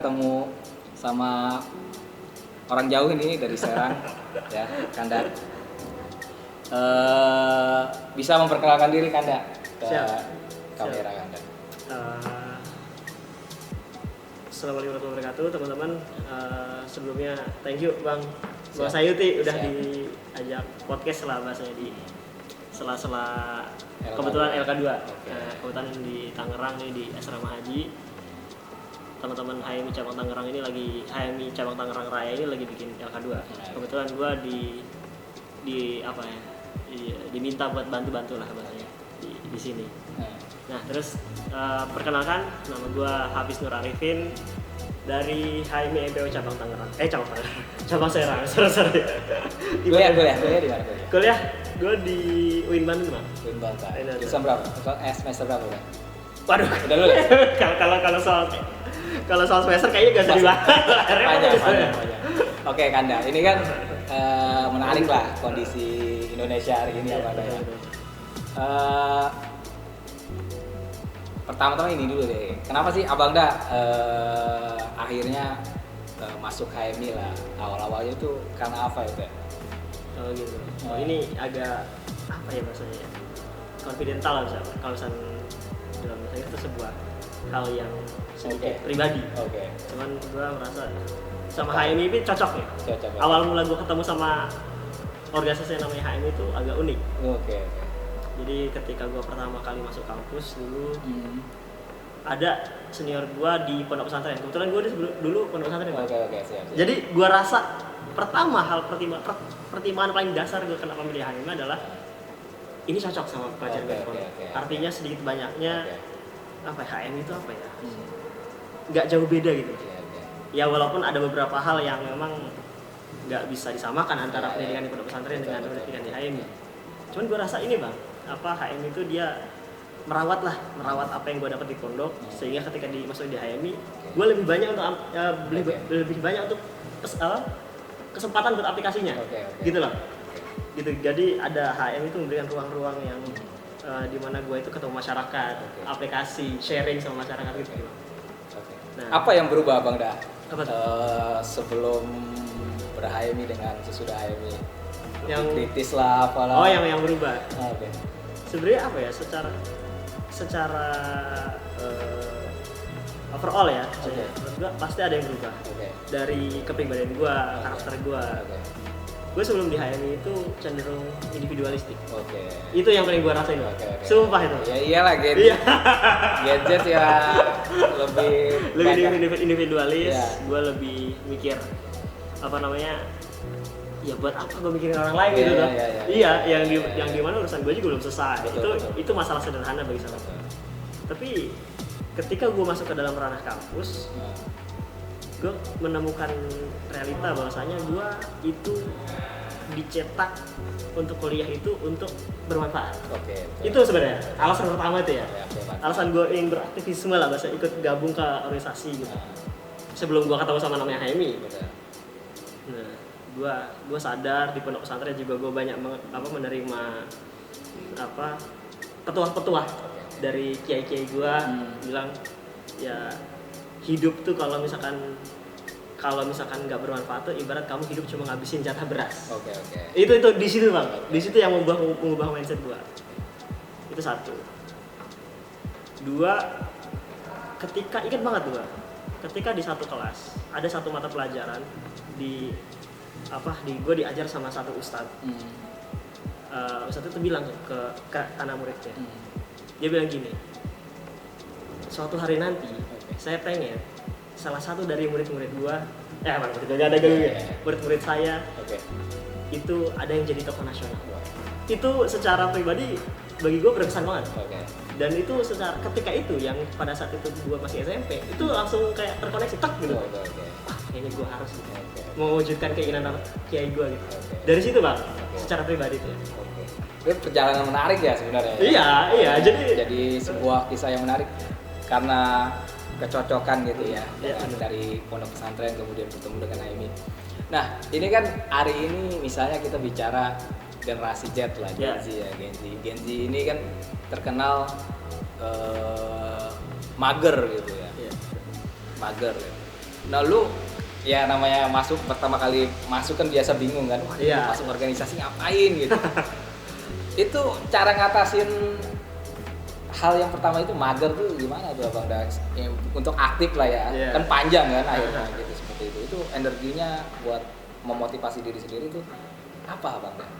Ketemu sama orang jauh ini dari Serang ya, Kanda. Bisa memperkenalkan diri Kanda ke kamera Kanda. Assalamualaikum warahmatullahi wabarakatuh teman-teman. Sebelumnya thank you Bang Sayuti udah diajak podcast lah bahasanya di sela-sela kebetulan LK2. Kebetulan di Tangerang nih di Asrama Haji. Teman-teman HMI cabang Tangerang ini lagi HMI cabang Tangerang Raya ini lagi bikin LK2. Kebetulan gua diminta buat bantu-bantu lah bahasanya di sini. Nah, terus perkenalkan nama gua Hafiz Nur Arifin dari HMI MPO cabang Tangerang. Cabang Serang. Sorry. Kuliah di mana? Kuliah gua di UIN Bandung, Bang. UIN Bandung. Jurusan berapa? Semester berapa udah? Waduh, udah lulus. Kalau soal semester kayaknya gak usah dibahas. Panjang. Oke Kanda, ini kan menarik lah kondisi Indonesia hari ini apa ya. Pertama-tama ini dulu deh, kenapa sih Abang Da akhirnya masuk HMI lah? Awal-awalnya itu karena apa itu? Oh gitu. Oh ini agak apa ya bahasanya? Confidential lah misalnya. Kalau dalam bahasa itu sebuah hal yang sedikit pribadi. Cuman gue merasa sama HMI ini cocok ya. Awal mula gue ketemu sama organisasi yang namanya HMI itu agak unik. Jadi ketika gue pertama kali masuk kampus dulu, ada senior gue di pondok pesantren. Kebetulan gue dulu pondok pesantren. Siap. Jadi gue rasa hal pertimbangan paling dasar gue kenapa milih HMI adalah ini cocok sama pelajaran gue di pondok. Artinya sedikit banyaknya HMI itu apa ya? Nggak jauh beda gitu. Ya walaupun ada beberapa hal yang memang nggak bisa disamakan antara pendidikan di pondok pesantren dengan pendidikan di HMI. Cuman gue rasa ini Bang, HMI itu dia merawat apa yang gue dapat di pondok, sehingga ketika masuk di HMI, gue lebih banyak untuk kesempatan buat aplikasinya, gitu loh. Gitu. Jadi ada HMI itu memberikan ruang-ruang yang di mana gue itu ketemu masyarakat, aplikasi, sharing sama masyarakat gitu. Nah, apa yang berubah Bang Da? Sebelum ber-HMI dengan sesudah HMI? Yang kritis lah apalah. Oh, yang berubah. Okay. Sebenarnya apa ya? Secara overall ya. Menurut gue pasti ada yang berubah. Dari kepribadian gue, karakter gue. Gue sebelum di HMI itu cenderung individualistik. Itu yang paling gue rasain. Sumpah itu. Ya iyalah gadget ya lebih individualis. Gue lebih mikir ya buat apa gue mikirin orang lain gitu loh. Yang dimana urusan gue juga belum selesai. Itu masalah sederhana bagi saya. Tapi ketika gue masuk ke dalam ranah kampus, gue menemukan realita bahwasanya gue itu dicetak untuk kuliah itu untuk bermanfaat. Itu sebenarnya alasan pertama itu ya. Alasan gue ingin beraktivisme lah, bahasa ikut gabung ke organisasi gitu. Sebelum gue ketemu sama namanya HMI. Nah, gue sadar di pondok pesantren juga gue banyak menerima petuah-petuah dari kiai-kiai gue bilang ya hidup tuh kalau misalkan nggak bermanfaat tuh ibarat kamu hidup cuma ngabisin jatah beras. Itu di situ Bang. Di situ yang mengubah mindset gua. Itu satu. Dua, ingat banget gua. Ketika di satu kelas ada satu mata pelajaran gua diajar sama satu ustadz. Ustadz itu bilang ke anak muridnya. Dia bilang gini. Suatu hari nanti saya pengen salah satu dari murid-murid gua, murid-murid saya itu ada yang jadi tokoh nasional. Itu secara pribadi bagi gua berkesan banget. Dan itu ketika itu yang pada saat itu gua masih SMP, itu langsung kayak terkoneksi gitu. Kayaknya gua harus mewujudkan keinginan kiai gua gitu. Dari situ Bang, secara pribadi tuh. Itu perjalanan menarik ya sebenarnya. Iya, jadi sebuah kisah yang menarik karena kecocokan gitu ya, dari pondok pesantren kemudian bertemu dengan HMI. Nah ini kan hari ini misalnya kita bicara generasi Z lah, Gen Z. Gen Z ini kan terkenal mager gitu ya, mager. Nah lu ya namanya pertama kali masuk kan biasa bingung kan, masuk organisasi ngapain gitu. Itu cara ngatasin hal yang pertama itu mager tuh gimana tuh Abang Das? Untuk aktif lah ya, kan panjang kan akhirnya gitu seperti itu. Itu energinya buat memotivasi diri sendiri tuh apa Abang Das?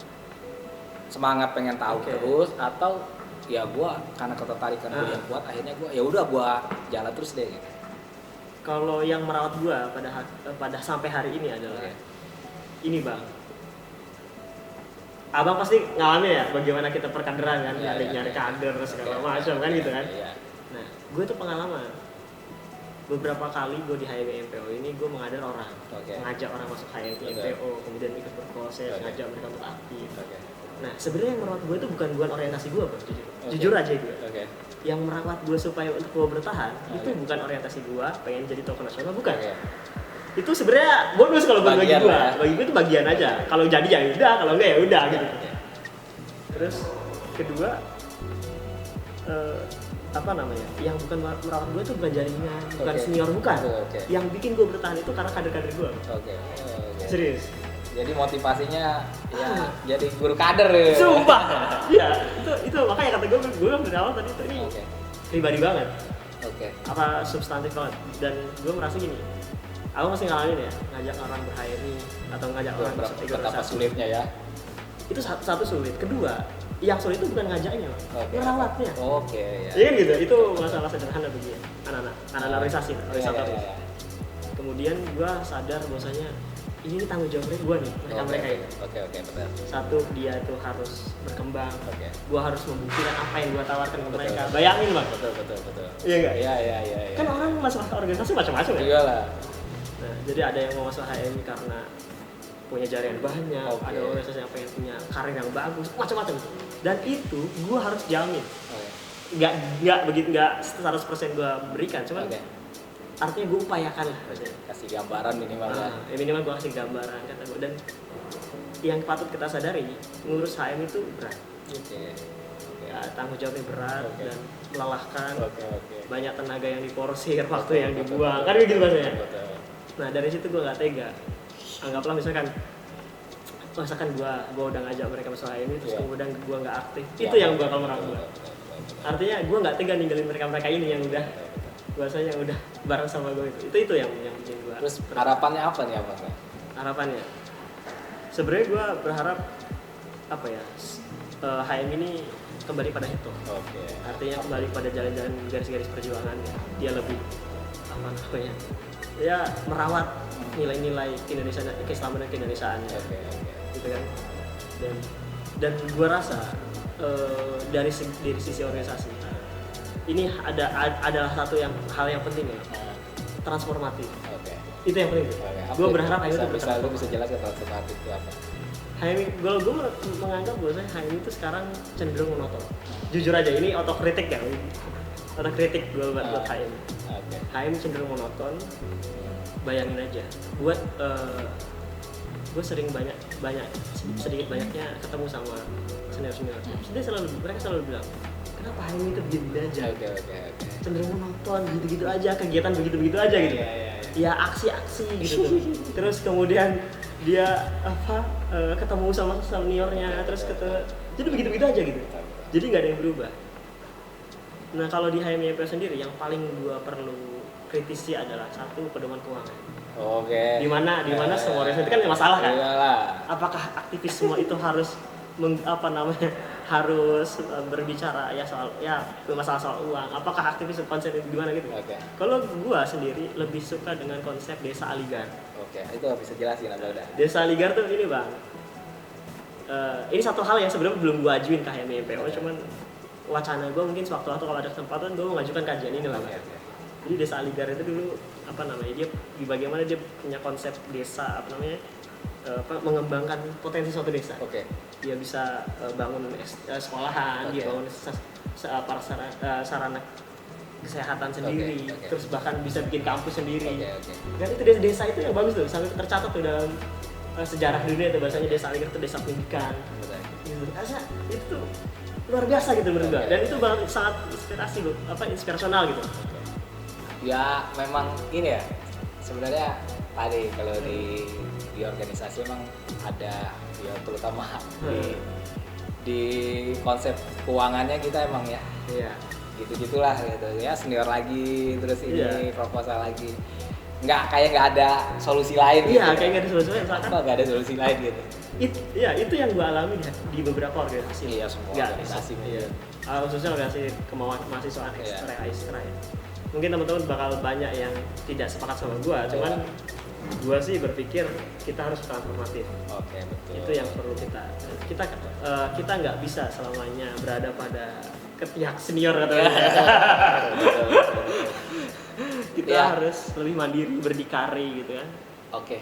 Semangat pengen tahu terus atau ya gua karena ketertarikan gua yang kuat akhirnya gua ya udah gua jalan terus deh gitu. Kalau yang merawat gua pada sampai hari ini adalah ini Bang. Abang pasti ngalamin ya bagaimana kita perkaderan kan, nyari kader segala macam kan gitu kan. Nah, gue tuh pengalaman. Beberapa kali gue di HMI MPO ini gue mengajar orang, ngajak orang masuk HMI MPO, kemudian ikut berproses, ngajak mereka untuk aktif. Nah, sebenarnya yang merawat gue itu bukan orientasi gue, Bang, jujur aja gue. Yang merawat gue supaya untuk gue bertahan itu bukan orientasi gue pengen jadi tokoh nasional, bukan. Itu sebenarnya bonus kalau bagi gue itu bagian aja. Kalau jadi ya udah, kalau enggak ya udah gitu. Terus kedua yang bukan merawat gue itu bukan jaringan, bukan senior, bukan. Yang bikin gue bertahan itu karena kader-kader gue. Serius. Jadi motivasinya ya jadi guru kader ya. Sumpah. Iya, itu makanya kata gue dari awal tadi itu ini pribadi banget. Apa substantif banget, dan gue merasa gini. Aku masih ngalamin ya, ngajak orang ber-HMI atau ngajak orang masuk betapa sulitnya ya. Itu satu sulit. Kedua, yang sulit itu bukan ngajaknya, merawatnya. Iya kan gitu. Itu masalah sederhana bagi anak-anak organisasi. Kemudian gue sadar bahwasanya ini tanggung jawabnya gue nih, mereka ini. Betul. Satu, dia itu harus berkembang. Gue harus membuktikan apa yang gue tawarkan ke mereka. Bayangin Bang. Betul. Iya nggak? Iya. Kan orang masuk organisasi macam-macam ya. Iyalah. Nah, jadi ada yang mau masuk HMI karena punya jaringan banyak, ada organisasi yang pengen punya karir yang bagus, macam-macam. Dan itu gue harus jamin. Nggak 100% gue berikan, cuman artinya gue upayakan lah. Kasih gambaran minimal lah. Minimal gue kasih gambaran kata gue. Dan yang patut kita sadari, ngurus HMI itu berat. Ya, tanggung jawabnya berat dan melelahkan. Banyak tenaga yang diporsir, waktu yang dibuang. Kan begitu bahasanya. Nah, dari situ gue gak tega. Anggaplah misalkan gue udah ngajak mereka masuk HMI terus kemudian gue gak aktif. Itu yang bakal merawat gue. Artinya gue gak tega ninggalin mereka ini yang udah bahasanya udah bareng sama gue itu yang bikin gue. Terus harapannya apa nih Abang? Harapannya sebenarnya gue berharap HMI ini kembali pada itu. Artinya kembali pada jalan-jalan garis-garis perjuangan. Dia lebih ya merawat nilai-nilai Indonesia, keislaman dan keindonesiaan gitu kan. Dan gue rasa dari sisi organisasi ini adalah hal yang penting ya, transformatif. Itu yang penting. Gue berharap HMI itu bisa jelaskan transformatif itu apa? HMI, gue menganggap bahwa HMI itu sekarang cenderung monoton. Jujur aja, ini otokritik ya. Otokritik gue buat HMI. HMI cenderung monoton. Bayangin aja, gue sering sedikit banyaknya ketemu sama senior. Mereka selalu bilang, kenapa HMI itu begini aja? Cenderung monoton, gitu-gitu aja, kegiatan begitu-begitu aja gitu. Ya aksi-aksi gitu tuh. Terus kemudian dia ketemu sama seniornya, terus jadi begitu-begitu aja gitu. Jadi nggak ada yang berubah. Nah, kalau di HMI MPO sendiri yang paling gua perlu kritisi adalah satu, pedoman keuangan. Di mana semua organisasi itu kan masalah kan? Apakah aktivisme itu harus harus berbicara soal masalah soal uang? Apakah aktivisme konsep di mana gitu? Kalau gua sendiri lebih suka dengan konsep desa aligar. Itu bisa jelasin apa udah? Desa aligar tuh ini Bang. Ini satu hal yang sebenarnya belum gua ajuin ke HMI MPO, cuman wacana gua mungkin sewaktu-waktu kalau ada kesempatan gua mengajukan kajian ini lah. Jadi desa aligar itu dulu dia bagaimana dia punya konsep desa mengembangkan potensi suatu desa. Dia bisa bangun sekolahan, dia bangun sarana kesehatan sendiri, terus bahkan bisa bikin kampus sendiri. Dan itu desa itu yang bagus tuh, sampai tercatat tuh dalam sejarah dunia itu bahasanya desa aligar itu desa pendidikan. Karena itu tuh luar biasa gitu menurut gue. Dan itu sangat inspirasional gitu. Ya memang ini ya, sebenarnya tadi kalau di organisasi emang ada ya terutama di konsep keuangannya kita emang ya gitu-gitulah gitu ya, senior lagi terus ini proposal lagi, nggak ada solusi lain gitu. Kayak nggak ada solusi lain, nggak ada solusi lain gitu. Itu yang gue alami ya di beberapa organisasi. Iya, semua organisasi. Khususnya organisasi kemauan mahasiswa ekstra ya. Mungkin teman-teman bakal banyak yang tidak sepakat sama gue, cuman gue sih berpikir kita harus transformatif. Oke, betul. Itu yang perlu kita nggak bisa selamanya berada pada pihak senior katanya. Kita harus lebih mandiri, berdikari gitu kan. Oke.